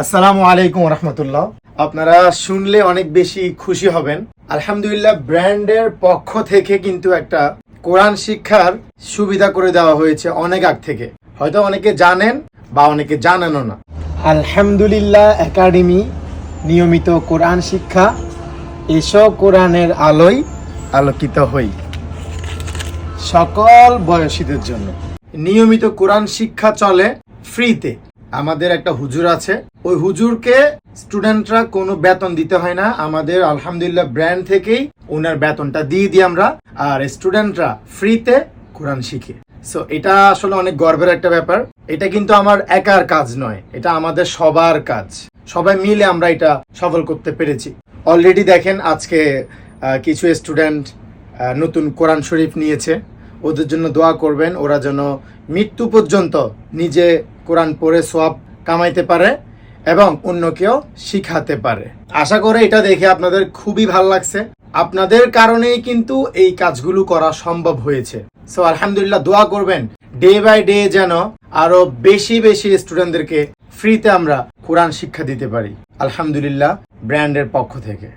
আসসালামু আলাইকুম রহমতুল্লাহ। আপনারা শুনলে অনেক বেশি খুশি হবেন। আলহামদুলিল্লাহ, ব্র্যান্ডের পক্ষ থেকে কিন্তু একটা কোরআন শিক্ষার সুবিধা করে দেওয়া হয়েছে অনেক আগ থেকে। হয়তো অনেকে জানেন বা অনেকে জানেনও না। আলহামদুলিল্লাহ একাডেমি নিয়মিত কোরআন শিক্ষা, এসো কোরআনের আলোয় আলোকিত হই। সকল বয়সীদের জন্য নিয়মিত কোরআন শিক্ষা চলে ফ্রিতে। আমাদের একটা হুজুর আছে, ওই হুজুরকে স্টুডেন্টরা কোনো বেতন দিতে হয় না। আমাদের আলহামদুলিল্লাহ ব্র্যান্ড থেকেই ওনার বেতনটা দিয়ে দিই আমরা, আর স্টুডেন্টরা ফ্রিতে কোরআন শিখে। সো এটা আসলে অনেক গর্বের একটা ব্যাপার। এটা কিন্তু আমার একার কাজ নয়, এটা আমাদের সবার কাজ। সবাই মিলে আমরা এটা সফল করতে পেরেছি। অলরেডি দেখেন আজকে কিছু স্টুডেন্ট নতুন কোরআন শরীফ নিয়েছে। ওদের জন্য দোয়া করবেন, ওরা যেন মৃত্যু পর্যন্ত নিজে কোরআন পড়ে সওয়াব কামাইতে পারে এবং অন্যকেও শিখাতে পারে। আশা করে এটা দেখে আপনাদের খুবই ভালো লাগছে। আপনাদের কারণেই কিন্তু এই কাজগুলো করা সম্ভব হয়েছে। সো আলহামদুলিল্লাহ, দোয়া করবেন ডে বাই ডে যেন আরো বেশি বেশি স্টুডেন্টদেরকে ফ্রিতে আমরা কোরআন শিক্ষা দিতে পারি। আলহামদুলিল্লাহ ব্র্যান্ডের পক্ষ থেকে।